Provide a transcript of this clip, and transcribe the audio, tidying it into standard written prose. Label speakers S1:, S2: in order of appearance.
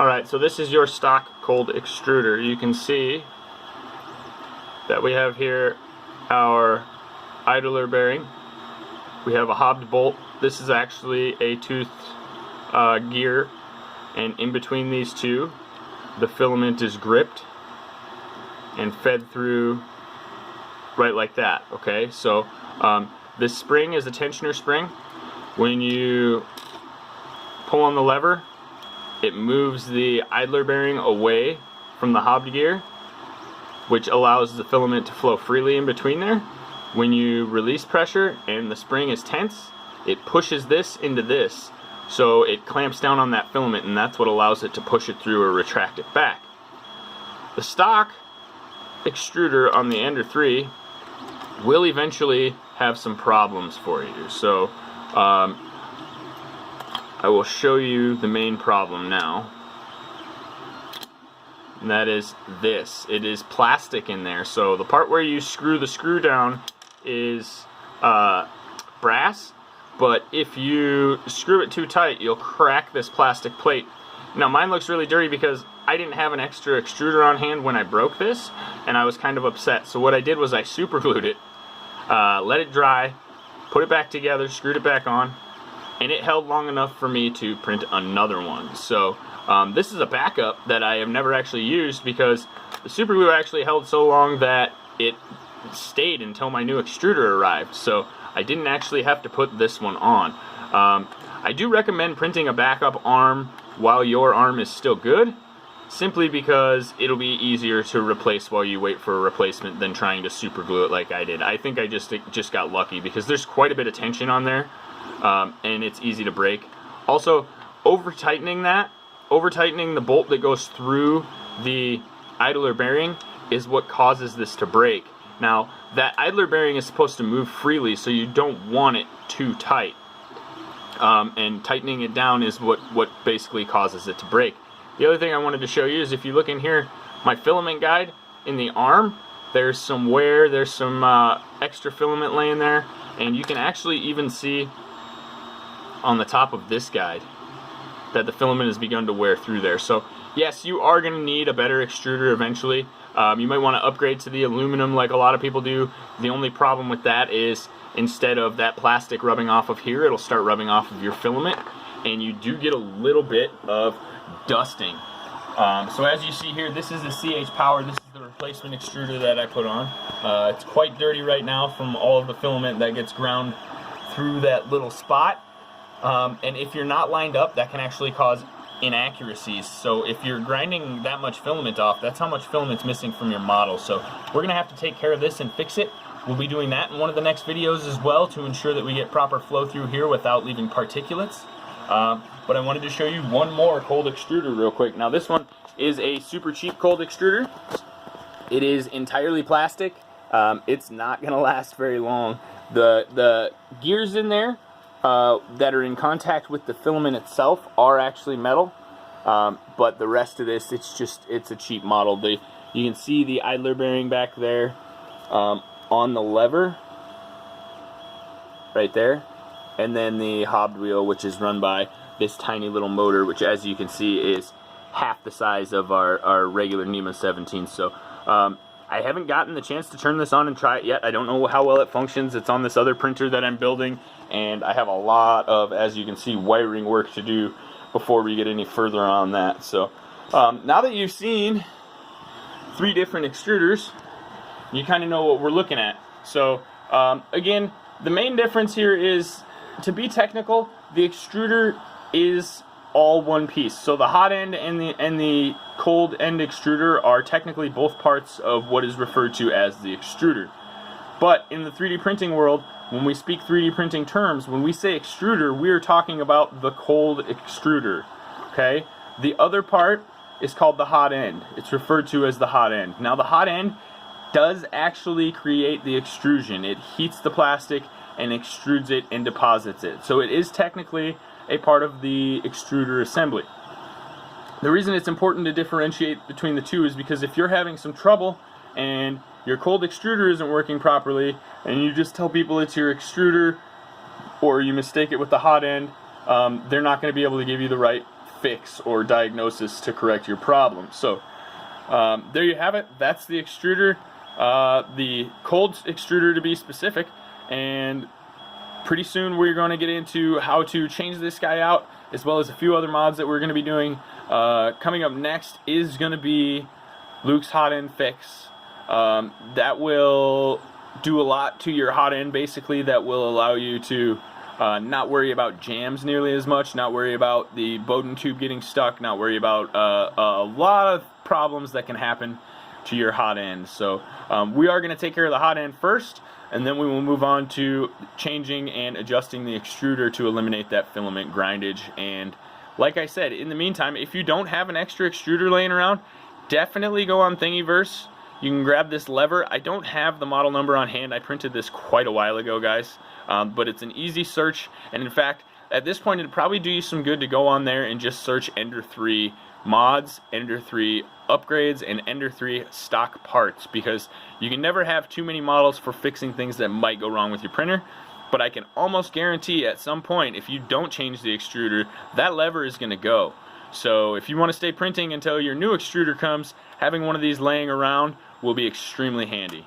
S1: Alright, so this is your stock cold extruder. You can see that we have here our idler bearing. We have a hobbed bolt. This is actually a tooth gear, and in between these two the filament is gripped and fed through right like that. Okay, so this spring is a tensioner spring. When you pull on the lever, it moves the idler bearing away from the hobbed gear, which allows the filament to flow freely in between there. When you release pressure and the spring is tense, it pushes this into this, so it clamps down on that filament, and that's what allows it to push it through or retract it back. The stock extruder on the Ender 3 will eventually have some problems for you. So I will show you the main problem now, and that is this. It is plastic in there, so the part where you screw the screw down is brass, but if you screw it too tight, you'll crack this plastic plate. Now mine looks really dirty because I didn't have an extra extruder on hand when I broke this, and I was kind of upset. So what I did was I super glued it, let it dry, put it back together, screwed it back on, and it held long enough for me to print another one. So this is a backup that I have never actually used because the super glue actually held so long that it stayed until my new extruder arrived. So I didn't actually have to put this one on. I do recommend printing a backup arm while your arm is still good, simply because it'll be easier to replace while you wait for a replacement than trying to super glue it like I did. I think I just got lucky because there's quite a bit of tension on there, and it's easy to break. Also, over-tightening the bolt that goes through the idler bearing is what causes this to break. Now, that idler bearing is supposed to move freely, so you don't want it too tight. And tightening it down is what basically causes it to break. The other thing I wanted to show you is if you look in here, my filament guide in the arm, there's some wear, there's some extra filament laying there, and you can actually even see on the top of this guide that the filament has begun to wear through there. So yes, you are going to need a better extruder eventually. You might want to upgrade to the aluminum like a lot of people do. The only problem with that is instead of that plastic rubbing off of here, it'll start rubbing off of your filament, and you do get a little bit of dusting. So as you see here, this is the CH Power. This is the replacement extruder that I put on. It's quite dirty right now from all of the filament that gets ground through that little spot. And if you're not lined up, that can actually cause inaccuracies. So if you're grinding that much filament off, that's how much filament's missing from your model. So we're going to have to take care of this and fix it. We'll be doing that in one of the next videos as well to ensure that we get proper flow through here without leaving particulates. But I wanted to show you one more cold extruder real quick. Now this one is a super cheap cold extruder. It is entirely plastic. It's not going to last very long. The gears in there that are in contact with the filament itself are actually metal, but the rest of this, it's a cheap model. You can see the idler bearing back there on the lever right there, and then the hobbed wheel, which is run by this tiny little motor, which as you can see is half the size of our regular NEMA 17. So I haven't gotten the chance to turn this on and try it yet. I don't know how well it functions. It's on this other printer that I'm building, and I have a lot of, as you can see, wiring work to do before we get any further on that. So now that you've seen 3 different extruders, you kind of know what we're looking at. So again, the main difference here is, to be technical, the extruder is all one piece. So the hot end and the cold end extruder are technically both parts of what is referred to as the extruder. But in the 3D printing world, when we speak 3D printing terms, when we say extruder, we are talking about the cold extruder. Okay? The other part is called the hot end. It's referred to as the hot end. Now the hot end does actually create the extrusion. It heats the plastic and extrudes it and deposits it. So it is technically a part of the extruder assembly. The reason it's important to differentiate between the two is because if you're having some trouble and your cold extruder isn't working properly and you just tell people it's your extruder, or you mistake it with the hot end, they're not going to be able to give you the right fix or diagnosis to correct your problem. So there you have it. That's the extruder, the cold extruder to be specific, and pretty soon we're going to get into how to change this guy out, as well as a few other mods that we're going to be doing. Coming up next is going to be Luke's hot end fix. That will do a lot to your hot end, basically. That will allow you to not worry about jams nearly as much, not worry about the Bowden tube getting stuck, not worry about a lot of problems that can happen to your hot end. So we are going to take care of the hot end first, and then we will move on to changing and adjusting the extruder to eliminate that filament grindage. And like I said, in the meantime, if you don't have an extra extruder laying around, definitely go on Thingiverse. You can grab this lever. I don't have the model number on hand. I printed this quite a while ago, guys. But it's an easy search, and in fact, at this point, it'd probably do you some good to go on there and just search Ender 3 mods, Ender 3 upgrades, and Ender 3 stock parts, because you can never have too many models for fixing things that might go wrong with your printer. But I can almost guarantee at some point, if you don't change the extruder, that lever is going to go. So if you want to stay printing until your new extruder comes, having one of these laying around will be extremely handy.